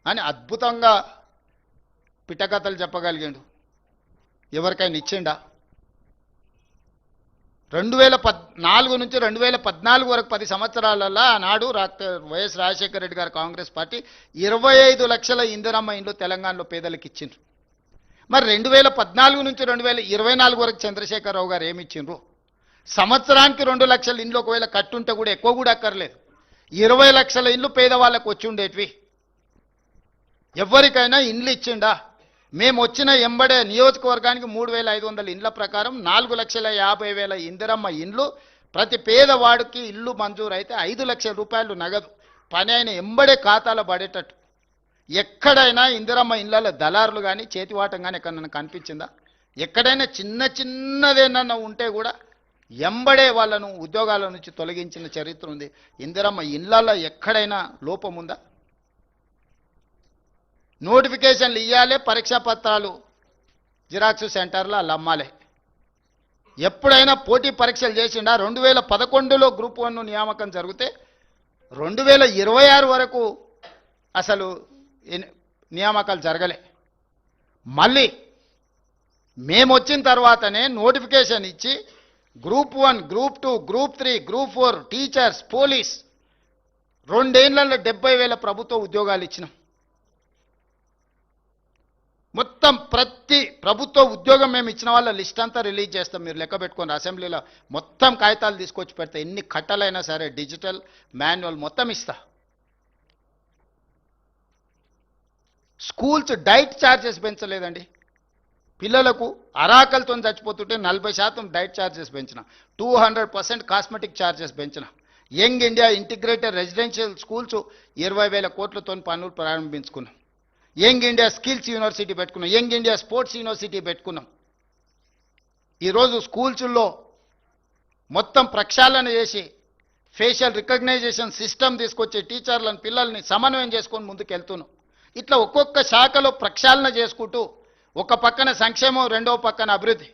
అని అద్భుతంగా పిట్టకథలు చెప్పగలిగాడు. ఎవరికైనా ఇచ్చిండా? 2014 నుంచి 2014 వరకు 10 సంవత్సరాలలో ఆనాడు డాక్టర్ వైఎస్ రాజశేఖర రెడ్డి గారు కాంగ్రెస్ పార్టీ 25 లక్షల ఇందిరమ్మ ఇండ్లు తెలంగాణలో పేదలకు ఇచ్చిండ్రు. మరి 2014 నుంచి 2024 వరకు చంద్రశేఖరరావు గారు ఏమి ఇచ్చిండ్రు? సంవత్సరానికి 2 లక్షల ఇండ్లు ఒకవేళ కట్టుంటే కూడా ఎక్కువ కూడా అక్కర్లేదు, 20 లక్షల ఇండ్లు పేదవాళ్ళకు వచ్చి ఉండేటివి. ఎవరికైనా ఇండ్లు ఇచ్చిండా? మేము వచ్చిన ఎంబడే నియోజకవర్గానికి 3,500 ఇండ్ల ప్రకారం 4,50,000 ఇందిరమ్మ ఇండ్లు, ప్రతి పేదవాడికి ఇల్లు మంజూరు అయితే 5 లక్షల రూపాయలు నగదు పని అయిన ఎంబడే ఖాతాలో పడేటట్టు. ఎక్కడైనా ఇందిరమ్మ ఇండ్ల దళారులు కానీ చేతివాటం కానీ ఎక్కడన్నా కనిపించిందా? ఎక్కడైనా చిన్నదేనన్నా ఉంటే కూడా ఎంబడే వాళ్ళను ఉద్యోగాల నుంచి తొలగించిన చరిత్ర ఉంది. ఇందిరమ్మ ఇండ్లలో ఎక్కడైనా లోపం ఉందా? నోటిఫికేషన్లు ఇవ్వాలి, పరీక్షా పత్రాలు జిరాక్స్ సెంటర్లో అలా అమ్మాలి. ఎప్పుడైనా పోటీ పరీక్షలు చేసిండా? 2011లో గ్రూప్ 1 నియామకం జరిగితే 2026 వరకు అసలు నియామకాలు జరగలే. మళ్ళీ మేము వచ్చిన తర్వాతనే నోటిఫికేషన్ ఇచ్చి group 1, group 2, group 3, group 4, teachers, police 2 ఏళ్లలో 70,000 ప్రభుత్వ ఉద్యోగాలు ఇచ్చినాం. మొత్తం ప్రతి ప్రభుత్వ ఉద్యోగం మేము ఇచ్చిన వాళ్ళ లిస్ట్ అంతా రిలీజ్ చేస్తాం. మీరు లెక్క పెట్టుకోండి, అసెంబ్లీలో మొత్తం కాగితాలు తీసుకొచ్చి పెడతా. ఎన్ని కట్టలైనా సరే డిజిటల్ మాన్యువల్ మొత్తం ఇస్తా. స్కూల్స్ డైట్ ఛార్జెస్ పెంచలేదండి. పిల్లలకు అరాకలతో చచ్చిపోతుంటే 40% డైట్ ఛార్జెస్ పెంచిన, 200% కాస్మెటిక్ ఛార్జెస్ పెంచిన. Young India integrated residential schools 20,000 కోట్లతో పనులు ప్రారంభించుకున్నాం. యంగ్ ఇండియా స్కిల్స్ యూనివర్సిటీ పెట్టుకున్నాం, యంగ్ ఇండియా స్పోర్ట్స్ యూనివర్సిటీ పెట్టుకున్నాం. ఈరోజు స్కూల్స్లో మొత్తం ప్రక్షాళన చేసి ఫేషియల్ రికగ్నైజేషన్ సిస్టమ్ తీసుకొచ్చి టీచర్లను పిల్లల్ని సమన్వయం చేసుకొని ముందుకెళ్తున్నాం. ఇట్లా ఒక్కొక్క శాఖలో ప్రక్షాళన చేసుకుంటూ ఒక పక్కన సంక్షేమం, రెండవ పక్కన అభివృద్ధి.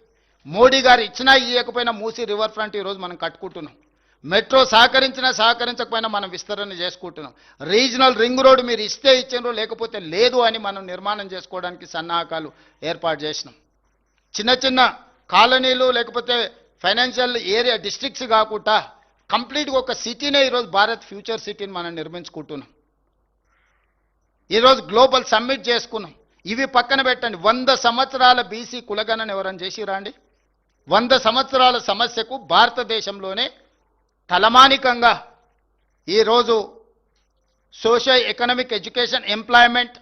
మోడీ గారు ఇచ్చినా ఇవ్వకపోయినా మూసీ రివర్ ఫ్రంట్ ఈరోజు మనం కట్టుకుంటున్నాం. మెట్రో సహకరించినా సహకరించకపోయినా మనం విస్తరణ చేసుకుంటున్నాం. రీజనల్ రింగ్ రోడ్ మీరు ఇస్తే ఇచ్చిండ్రు, లేకపోతే లేదు అని మనం నిర్మాణం చేసుకోవడానికి సన్నాహకాలు ఏర్పాటు చేసినాం. చిన్న చిన్న కాలనీలు లేకపోతే ఫైనాన్షియల్ ఏరియా డిస్ట్రిక్ట్స్ కాకుండా కంప్లీట్గా ఒక సిటీనే ఈరోజు భారత్ ఫ్యూచర్ సిటీని మనం నిర్మించుకుంటున్నాం. ఈరోజు గ్లోబల్ సమ్మిట్ చేసుకున్నాం. ఇవి పక్కన పెట్టండి, 100 సంవత్సరాల బీసీ కులగణన ఎవరైనా చేసిరా అండి? 100 సంవత్సరాల సమస్యకు భారతదేశంలోనే తలమానికంగా ఈరోజు socio economic, education, employment,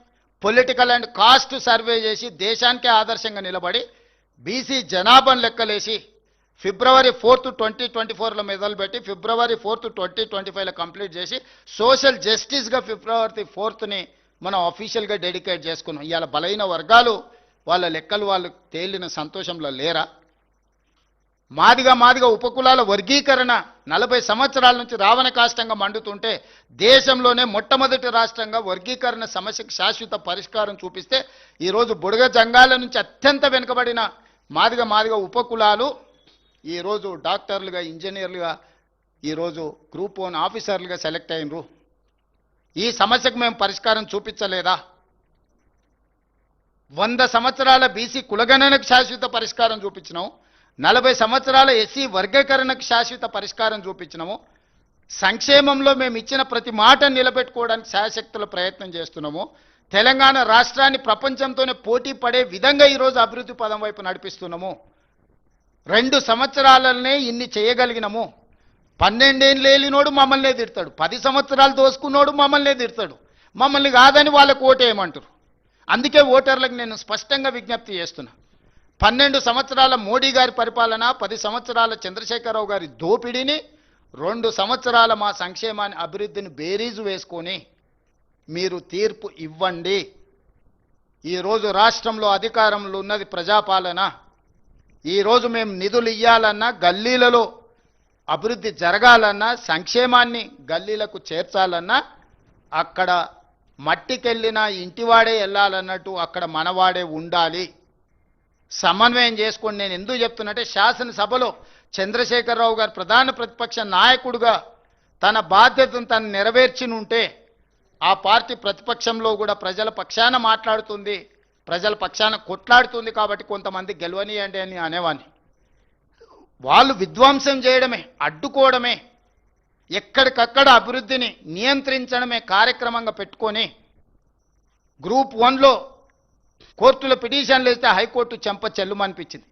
political and caste survey చేసి దేశానికే ఆదర్శంగా నిలబడి బీసీ జనాభాను లెక్కలేసి ఫిబ్రవరి 4, 2024లో మొదలుపెట్టి ఫిబ్రవరి 4, 2025లో కంప్లీట్ చేసి సోషల్ జస్టిస్గా ఫిబ్రవరి 4ని మనం అఫీషియల్గా డెడికేట్ చేసుకున్నాం. ఇవాళ బలైన వర్గాలు వాళ్ళ లెక్కలు వాళ్ళు తేలిన సంతోషంలో లేరా? మాదిగా ఉపకులాల వర్గీకరణ 40 సంవత్సరాల నుంచి రావణ కాష్టంగా మండుతుంటే దేశంలోనే మొట్టమొదటి రాష్ట్రంగా వర్గీకరణ సమస్యకు శాశ్వత పరిష్కారం చూపిస్తే ఈరోజు బుడగ జంగాల నుంచి అత్యంత వెనుకబడిన మాదిగా ఉపకులాలు ఈరోజు డాక్టర్లుగా, ఇంజనీర్లుగా, ఈరోజు గ్రూప్ 1 ఆఫీసర్లుగా సెలెక్ట్ అయినరు. ఈ సమస్యకు మేము పరిష్కారం చూపించలేదా? 100 సంవత్సరాల బీసీ కులగణనకు శాశ్వత పరిష్కారం చూపించినాము, 40 సంవత్సరాల ఎస్సీ వర్గీకరణకు శాశ్వత పరిష్కారం చూపించినాము. సంక్షేమంలో మేము ఇచ్చిన ప్రతి మాట నిలబెట్టుకోవడానికి శాయశక్తుల ప్రయత్నం చేస్తున్నాము. తెలంగాణ రాష్ట్రాన్ని ప్రపంచంతోనే పోటీ పడే విధంగా ఈరోజు అభివృద్ధి పదం వైపు నడిపిస్తున్నాము. 2 సంవత్సరాలనే ఇన్ని చేయగలిగినాము. 12 ఏళ్ళు లేలినోడు మమ్మల్నే తిడతాడు, 10 సంవత్సరాలు దోసుకున్నోడు మమ్మల్నే తిడతాడు. మమ్మల్ని కాదని వాళ్ళకు ఓటేయమంటారు. అందుకే ఓటర్లకు నేను స్పష్టంగా విజ్ఞప్తి చేస్తున్నా, 12 సంవత్సరాల మోడీ గారి పరిపాలన, 10 సంవత్సరాల చంద్రశేఖరరావు గారి దోపిడీని, 2 సంవత్సరాల మా సంక్షేమాన్ని, అభివృద్ధిని బేరీజు వేసుకొని మీరు తీర్పు ఇవ్వండి. ఈరోజు రాష్ట్రంలో అధికారంలో ఉన్నది ప్రజాపాలన. ఈరోజు మేము నిధులు ఇవ్వాలన్నా, గల్లీలలో అభివృద్ధి జరగాలన్నా, సంక్షేమాన్ని గల్లీలకు చేర్చాలన్నా అక్కడ మట్టికెళ్ళినా ఇంటివాడే వెళ్ళాలన్నట్టు అక్కడ మనవాడే ఉండాలి. సమన్వయం చేసుకొని నేను ఎందుకు చెప్తున్నట్టే, శాసనసభలో చంద్రశేఖరరావు గారు ప్రధాన ప్రతిపక్ష నాయకుడిగా తన బాధ్యతను తను నెరవేర్చినుంటే ఆ పార్టీ ప్రతిపక్షంలో కూడా ప్రజల పక్షాన మాట్లాడుతుంది, ప్రజల పక్షాన కొట్లాడుతుంది కాబట్టి కొంతమంది గెలవనియండి అని అనేవాన్ని. వాళ్ళు విధ్వంసం చేయడమే, అడ్డుకోవడమే, ఎక్కడికక్కడ అభివృద్ధిని నియంత్రించడమే కార్యక్రమంగా పెట్టుకొని గ్రూప్ 1లో కోర్టులో పిటిషన్లు వేస్తే హైకోర్టు చెంప చెల్లుమనిపించింది.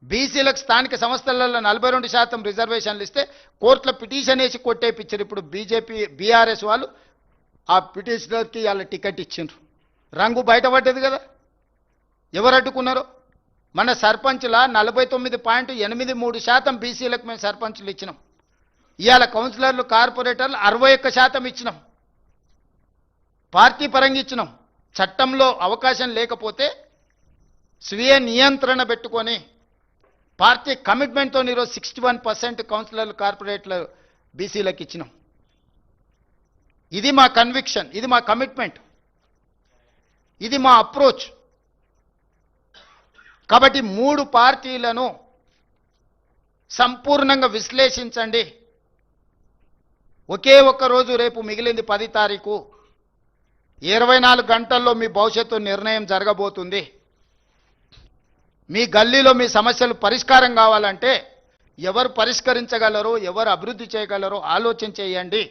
బీసీలకు స్థానిక సంస్థలలో 42% రిజర్వేషన్లు ఇస్తే కోర్టులో పిటిషన్ వేసి కొట్టేపించారు. ఇప్పుడు బీఆర్ఎస్ వాళ్ళు ఆ పిటిషనర్కి వాళ్ళ టికెట్ ఇచ్చిండ్రు. రంగు బయటపడ్డది కదా, ఎవరు అడ్డుకున్నారో. మన సర్పంచ్ల 49.83% బీసీలకు మేము సర్పంచ్లు ఇచ్చినాం. ఇవాళ కౌన్సిలర్లు కార్పొరేటర్లు 61% ఇచ్చినాం. పార్టీ పరంగా ఇచ్చినాం. చట్టంలో అవకాశం లేకపోతే స్వీయ నియంత్రణ పెట్టుకొని పార్టీ కమిట్మెంట్తో ఈరోజు 61% కౌన్సిలర్లు కార్పొరేటర్లు బీసీలకు ఇచ్చినాం. ఇది మా కన్విక్షన్, ఇది మా కమిట్మెంట్, ఇది మా అప్రోచ్. కాబట్టి 3 పార్టీలను సంపూర్ణంగా విశ్లేషించండి. ఒకే ఒక్క రోజు, రేపు మిగిలింది 10 తారీఖు. 24 గంటల్లో మీ భవిష్యత్తు నిర్ణయం జరగబోతుంది. మీ గల్లీలో మీ సమస్యలు పరిష్కారం కావాలంటే ఎవరు పరిష్కరించగలరో, ఎవరు అభివృద్ధి చేయగలరో ఆలోచన చేయండి,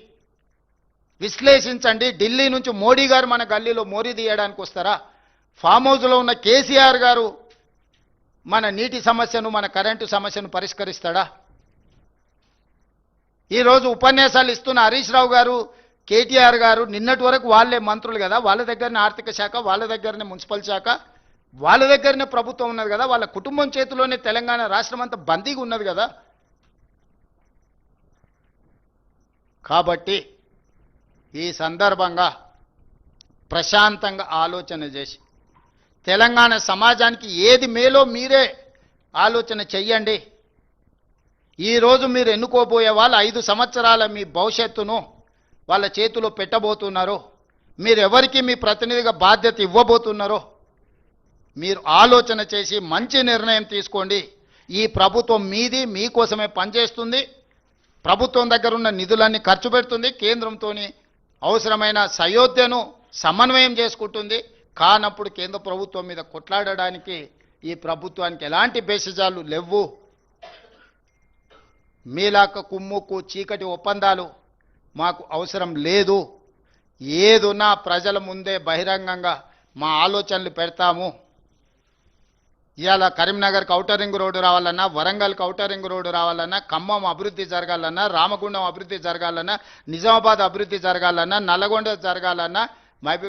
విశ్లేషించండి. ఢిల్లీ నుంచి మోడీ గారు మన గల్లీలో మోరీ తీయడానికి వస్తారా? ఫామ్ హౌస్లో ఉన్న కేసీఆర్ గారు మన నీటి సమస్యను, మన కరెంటు సమస్యను పరిష్కరిస్తాడా? ఈరోజు ఉపన్యాసాలు ఇస్తున్న హరీష్ రావు గారు, కేటీఆర్ గారు నిన్నటి వరకు వాళ్ళే మంత్రులు కదా, వాళ్ళ దగ్గరనే ఆర్థిక శాఖ, వాళ్ళ దగ్గరనే మున్సిపల్ శాఖ, వాళ్ళ దగ్గరనే ప్రభుత్వం ఉన్నది కదా, వాళ్ళ కుటుంబం చేతిలోనే తెలంగాణ రాష్ట్రం అంతా బందీగా ఉన్నది కదా. కాబట్టి ఈ సందర్భంగా ప్రశాంతంగా ఆలోచన చేసి తెలంగాణ సమాజానికి ఏది మేలో మీరే ఆలోచన చెయ్యండి. ఈరోజు మీరు ఎన్నుకోబోయే వాళ్ళు 5 సంవత్సరాల మీ భవిష్యత్తును వాళ్ళ చేతిలో పెట్టబోతున్నారు. మీరు ఎవరికి మీ ప్రతినిధిగా బాధ్యత ఇవ్వబోతున్నారో మీరు ఆలోచన చేసి మంచి నిర్ణయం తీసుకోండి. ఈ ప్రభుత్వం మీది, మీకోసమే పనిచేస్తుంది. ప్రభుత్వం దగ్గర ఉన్న నిధులన్నీ ఖర్చు పెడుతుంది, కేంద్రంతో అవసరమైన సయోధ్యను సమన్వయం చేసుకుంటుంది. కానప్పుడు కేంద్ర ప్రభుత్వం మీద కొట్లాడడానికి ఈ ప్రభుత్వానికి ఎలాంటి బేసిజాలు లేవు. మీలాక కుమ్ముకు చీకటి ఒప్పందాలు మాకు అవసరం లేదు. ఏదున్నా ప్రజల ముందే బహిరంగంగా మా ఆలోచనలు పెడతాము. ఇవాళ కరీంనగర్కి ఔటర్ రింగ్ రోడ్డు రావాలన్నా, వరంగల్కి ఔటర్ రింగ్ రోడ్డు రావాలన్నా, ఖమ్మం అభివృద్ధి జరగాలన్నా, రామగుండం అభివృద్ధి జరగాలన్నా, నిజామాబాద్ అభివృద్ధి జరగాలన్నా, నల్లగొండ జరగాలన్నా,